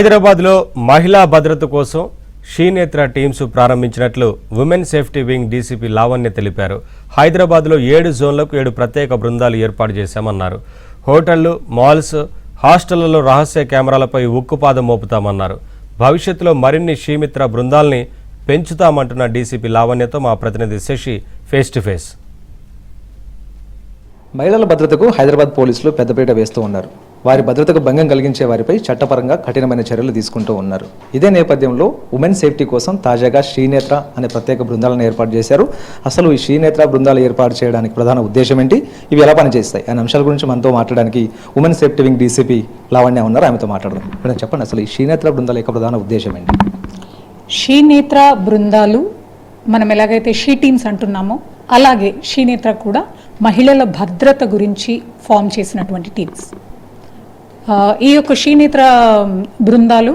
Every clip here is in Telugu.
హైదరాబాద్లో మహిళా భద్రత కోసం షీనేత్ర టీమ్స్ ప్రారంభించినట్లు women safety wing DCP Lavanya తెలిపారు. హైదరాబాద్లో 7 జోన్లకు 7 ప్రత్యేక బృందాలు ఏర్పాటు చేశామన్నారు. హోటళ్లు, మాల్స్, హాస్టళ్లలో రహస్య కెమెరాలపై ఉక్కుపాదం మోపుతామన్నారు. భవిష్యత్తులో మరిన్ని షీమిత్ర బృందాల్ని పెంచుతామంటున్న డీసీపీ లావణ్యతో మా ప్రతినిధి శశి ఫేస్ టు ఫేస్. మహిళల భద్రతకు హైదరాబాద్ పోలీసులు పెద్దపీట వేస్తూ ఉన్నారు. వారి భద్రతకు భంగం కలిగించే వారిపై చట్టపరంగా కఠినమైన చర్యలు తీసుకుంటూ ఉన్నారు. ఇదే నేపథ్యంలో ఉమెన్ సేఫ్టీ కోసం తాజాగా షీనేత్ర అనే ప్రత్యేక బృందాలను ఏర్పాటు చేశారు. అసలు ఈ షీనేత్ర బృందాలు ఏర్పాటు చేయడానికి ప్రధాన ఉద్దేశం ఏంటి, ఇవి ఎలా పనిచేస్తాయి అనే అంశాల గురించి మనతో మాట్లాడడానికి women safety wing DCP Lavanya ఉన్నారు. ఆమెతో మాట్లాడదాం. మేడం చెప్పండి, అసలు ఈ షీనేత్ర బృందాల యొక్క ప్రధాన ఉద్దేశం ఏంటి? షీనేత్ర బృందాలు మనం ఎలాగైతే షీ టీమ్స్ అంటున్నామో అలాగే షీనేత్ర కూడా మహిళల భద్రత గురించి ఫామ్ చేసినటువంటి టీమ్స్. ఈ యొక్క షీనేత్ర బృందాలు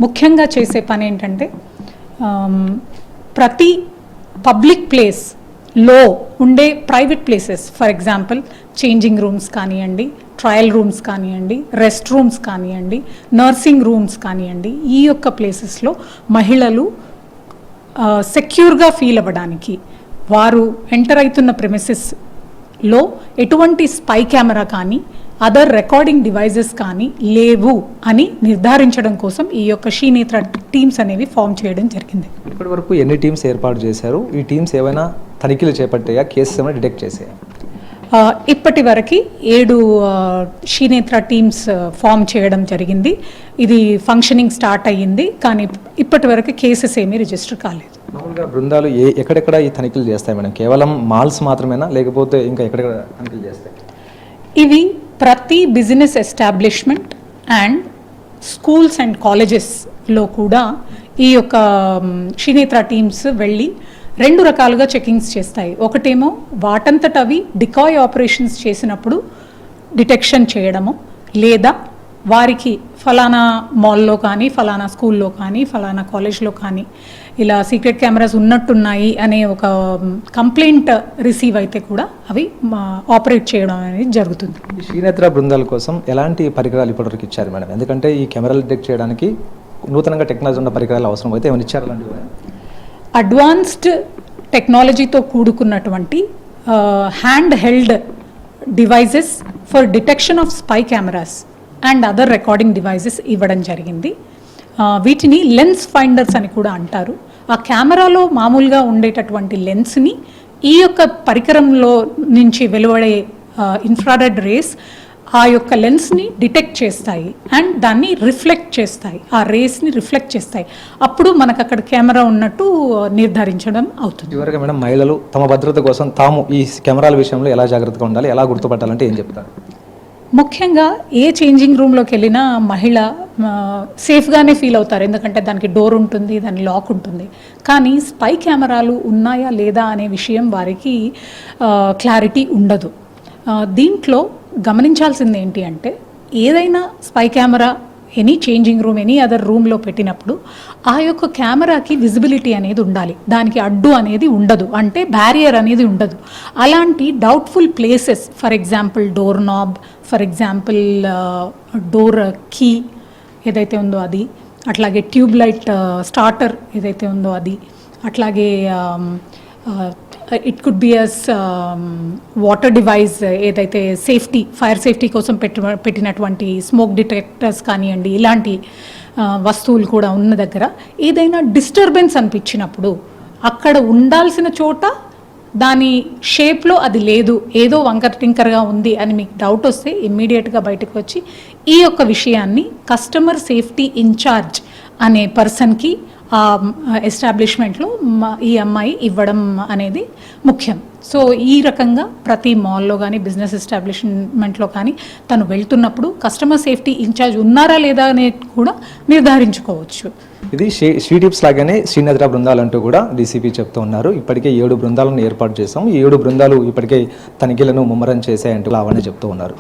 ముఖ్యంగా చేసే పని ఏంటంటే ప్రతి పబ్లిక్ ప్లేస్లో ఉండే private places, for example changing rooms కానివ్వండి, ట్రయల్ రూమ్స్ కానివ్వండి, రెస్ట్ రూమ్స్ కానివ్వండి, నర్సింగ్ రూమ్స్ కానివ్వండి, ఈ యొక్క ప్లేసెస్లో మహిళలు సెక్యూర్గా ఫీల్ అవ్వడానికి వారు ఎంటర్ అవుతున్న ప్రెమిసెస్లో ఎటువంటి స్పై కెమెరా కానీ అదర్ రికార్డింగ్ డివైజెస్ కానీ లేవు అని నిర్ధారించడం కోసం ఈ యొక్క షీనేత్ర టీమ్స్ అనేవి ఫామ్ చేయడం జరిగింది. ఇప్పటి వరకు ఎన్ని టీమ్స్ ఏర్పాటు చేశారు? ఈ టీమ్స్ ఏమైనా తనిఖీలు చేపట్టాయా? కేసెస్ ఏమైనా డిటెక్ట్ చేసాయా? ఇప్పటి వరకు 7 షీనేత్ర టీమ్స్ ఫామ్ చేయడం జరిగింది. ఇది ఫంక్షనింగ్ స్టార్ట్ అయ్యింది, కానీ ఇప్పటి వరకు కేసెస్ ఏమీ రిజిస్టర్ కాలేదు. మామూలుగా బృందాలు ఎక్కడెక్కడ ఈ తనిఖీలు చేస్తాయి మేడం? కేవలం మాల్స్ మాత్రమేనా, లేకపోతే ఇంకా ఎక్కడెక్కడ తనిఖీలు చేస్తాయి? ఇవి ప్రతి business establishment and schools and కాలేజెస్లో కూడా ఈ యొక్క షీనేత్ర టీమ్స్ వెళ్ళి 2 రకాలుగా చెకింగ్స్ చేస్తాయి. ఒకటేమో వాటంతట అవి డికాయ్ ఆపరేషన్స్ చేసినప్పుడు డిటెక్షన్ చేయడము, లేదా వారికి ఫలానా మాల్లో కానీ, ఫలానా స్కూల్లో కానీ, ఫలానా కాలేజ్లో కానీ ఇలా సీక్రెట్ కెమెరాస్ ఉన్నట్టున్నాయి అనే ఒక కంప్లైంట్ రిసీవ్ అయితే కూడా అవి ఆపరేట్ చేయడం అనేది జరుగుతుంది. షీనేత్ర బృందాల కోసం ఎలాంటి పరికరాలు ఇప్పటివరకు ఇచ్చారు మేడం? ఎందుకంటే ఈ కెమెరాలు డిటెక్ట్ చేయడానికి నూతనంగా టెక్నాలజీ ఉన్న పరికరాలు అవసరం అయితే ఏమైనా ఇచ్చారు? అలాంటివి అడ్వాన్స్డ్ టెక్నాలజీతో కూడుకున్నటువంటి hand held devices for detection of spy cameras and other recording devices ఇవ్వడం జరిగింది. వీటిని లెన్స్ ఫైండర్స్ అని కూడా అంటారు. ఆ కెమెరాలో మామూలుగా ఉండేటటువంటి లెన్స్ని ఈ యొక్క పరికరంలో నుంచి వెలువడే ఇన్ఫ్రారెడ్ రేస్ ఆ యొక్క లెన్స్ని డిటెక్ట్ చేస్తాయి అండ్ దాన్ని రిఫ్లెక్ట్ చేస్తాయి, ఆ రేస్ని రిఫ్లెక్ట్ చేస్తాయి. అప్పుడు మనకు అక్కడ కెమెరా ఉన్నట్టు నిర్ధారించడం అవుతుంది. చివరిగా మేడం, మహిళలు తమ భద్రత కోసం తాము ఈ కెమెరాల విషయంలో ఎలా జాగ్రత్తగా ఉండాలి, ఎలా గుర్తుపట్టాలంటే ఏం చెప్తారు? ముఖ్యంగా ఏ చేంజింగ్ రూమ్లోకి వెళ్ళినా మహిళ సేఫ్గానే ఫీల్ అవుతారు, ఎందుకంటే దానికి డోర్ ఉంటుంది, దాని లాక్ ఉంటుంది. కానీ స్పై కెమెరాలు ఉన్నాయా లేదా అనే విషయం వారికి క్లారిటీ ఉండదు. దీంట్లో గమనించాల్సింది ఏంటి అంటే, ఏదైనా spy camera any changing room, any other రూమ్లో పెట్టినప్పుడు ఆ యొక్క కెమెరాకి విజిబిలిటీ అనేది ఉండాలి, దానికి అడ్డు అనేది ఉండదు, అంటే బ్యారియర్ అనేది ఉండదు. అలాంటి doubtful places, for example door knob, for example door key ఏదైతే ఉందో అది, అట్లాగే ట్యూబ్ లైట్ స్టార్టర్ ఏదైతే ఉందో అది, అట్లాగే it could be as water device ఏదైతే సేఫ్టీ, ఫైర్ సేఫ్టీ కోసం పెట్టినటువంటి స్మోక్ డిటెక్టర్స్ కానివ్వండి, ఇలాంటి వస్తువులు కూడా ఉన్న దగ్గర ఏదైనా డిస్టర్బెన్స్ అనిపించినప్పుడు అక్కడ ఉండాల్సిన చోట దాని షేప్లో అది లేదు, ఏదో వంకర టింకర్గా ఉంది అని మీకు డౌట్ వస్తే ఇమ్మీడియట్గా బయటకు వచ్చి ఈ యొక్క విషయాన్ని కస్టమర్ సేఫ్టీ ఇన్ఛార్జ్ అనే పర్సన్కి ఆ ఎస్టాబ్లిష్మెంట్లో ఈ అమ్మాయి ఇవ్వడం అనేది ముఖ్యం. సో ఈ రకంగా ప్రతి మాల్లో కానీ, బిజినెస్ ఎస్టాబ్లిష్మెంట్లో కానీ తను వెళ్తున్నప్పుడు కస్టమర్ సేఫ్టీ ఇన్ఛార్జ్ ఉన్నారా లేదా అనేది కూడా నిర్ధారించుకోవచ్చు. ఇది షీ టిప్స్ లాగానే షీనేత్ర బృందాలు అంటూ కూడా డీసీపీ చెప్తూ ఉన్నారు. ఇప్పటికే 7 బృందాలను ఏర్పాటు చేశాం. ఈ 7 బృందాలు ఇప్పటికే తనిఖీలను ముమ్మరం చేశాయంటూ లావణ్య చెప్తూ ఉన్నారు.